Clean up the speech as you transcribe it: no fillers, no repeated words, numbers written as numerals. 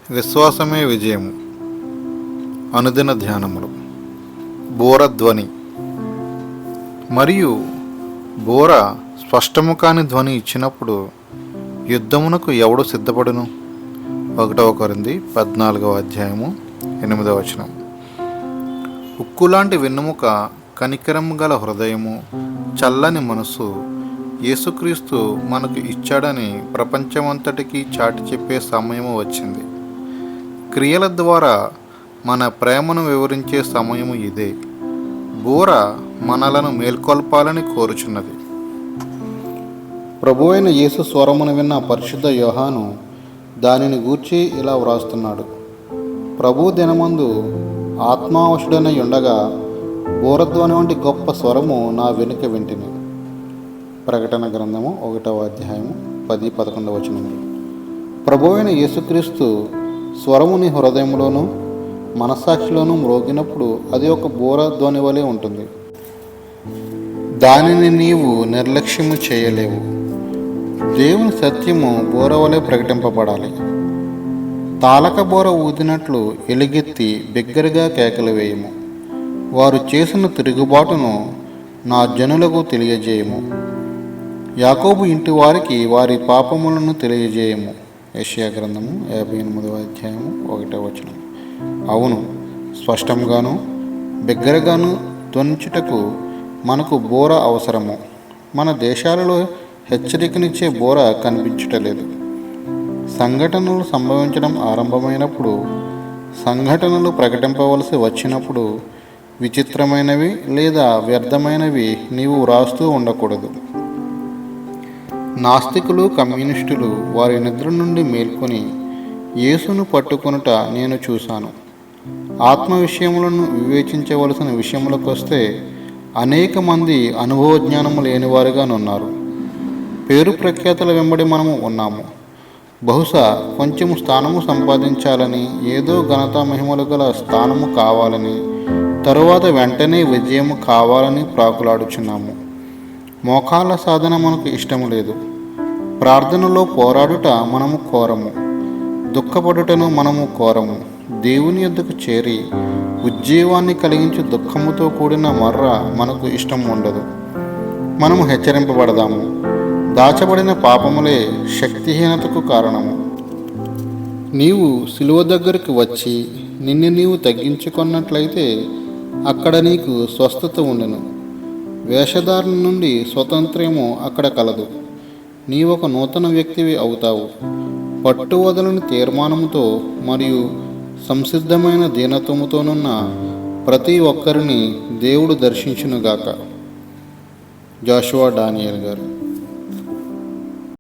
విశ్వాసమే విజయము. అనుదిన ధ్యానములు. బోరధ్వని. మరియు బోర స్పష్టము కాని ధ్వని ఇచ్చినప్పుడు యుద్ధమునకు ఎవడు సిద్ధపడును? 1 కొరింథీ 14:8. ఉక్కులాంటి వెన్నుముక, కనికరము గల హృదయము, చల్లని మనసు యేసుక్రీస్తు మనకు ఇచ్చాడని ప్రపంచమంతటికీ చాటి చెప్పే సమయము వచ్చింది. క్రియల ద్వారా మన ప్రేమను వివరించే సమయము ఇదే. బోర మనలను మేల్కొల్పాలని కోరుచున్నది. ప్రభువైన యేసు స్వరమును విన్న పరిశుద్ధ యోహాను దానిని గూర్చి ఇలా వ్రాస్తున్నాడు: ప్రభు దినమందు ఆత్మావశుడనై ఉండగా బోరధ్వని వంటి గొప్ప స్వరము నా వెనుక వింటిని. ప్రకటన గ్రంథము 1:10-11. ప్రభువైన యేసుక్రీస్తు స్వరము నీ హృదయంలోనూ మనస్సాక్షిలోనూ మ్రోగినప్పుడు అది ఒక బోర ధ్వని వలె ఉంటుంది. దానిని నీవు నిర్లక్ష్యము చేయలేవు. దేవుని సత్యము బోర వలె ప్రకటింపబడాలి. తాళక బోర ఊదినట్లు ఎలుగెత్తి బిగ్గరగా కేకలు వేయము. వారు చేసిన తిరుగుబాటును నా జనులకు తెలియజేయము. యాకోబు ఇంటి వారికి వారి పాపములను తెలియజేయము. యెషయా గ్రంథము 58:1. అవును, స్పష్టంగాను బిగ్గరగాను ధ్వనించుటకు మనకు బోర అవసరము. మన దేశాలలో హెచ్చరికనిచ్చే బోర కనిపించటలేదు. సంఘటనలు సంభవించడం ఆరంభమైనప్పుడు, సంఘటనలు ప్రకటింపవలసి వచ్చినప్పుడు విచిత్రమైనవి లేదా వ్యర్థమైనవి నీవు వ్రాస్తూ ఉండకూడదు. నాస్తికులు, కమ్యూనిస్టులు వారి నిద్ర నుండి మేల్కొని యేసును పట్టుకొనుట నేను చూశాను. ఆత్మ విషయములను వివేచించవలసిన విషయములకొస్తే అనేక మంది అనుభవజ్ఞానము లేనివారుగానున్నారు. పేరు ప్రఖ్యాతుల వెంబడి మనము ఉన్నాము. బహుశా కొంచెము స్థానము సంపాదించాలని, ఏదో ఘనత మహిమలు గల స్థానము కావాలని, తరువాత వెంటనే విజయము కావాలని ప్రాకులాడుచున్నాము. మోకాళ్ళ సాధన మనకు ఇష్టము లేదు. ప్రార్థనలో పోరాడుట మనము కోరము. దుఃఖపడుటను మనము కోరము. దేవుని యొద్దకు చేరి ఉజ్జీవాన్ని కలిగించు దుఃఖముతో కూడిన మర్ర మనకు ఇష్టం ఉండదు. మనము హెచ్చరింపబడదాము. దాచబడిన పాపములే శక్తిహీనతకు కారణము. నీవు సిలువ దగ్గరికి వచ్చి నిన్ను నీవు తగ్గించుకున్నట్లయితే అక్కడ నీకు స్వస్థత ఉండెను. వేషధారణ నుండి స్వతంత్రము అక్కడ కలదు. నీవొక నూతన వ్యక్తివి అవుతావు. పట్టువదలని తీర్మానముతో మరియు సంసిద్ధమైన దీనత్వముతోనున్న ప్రతి ఒక్కరిని దేవుడు దర్శించునుగాక. జాషువా డానియల్ గారు.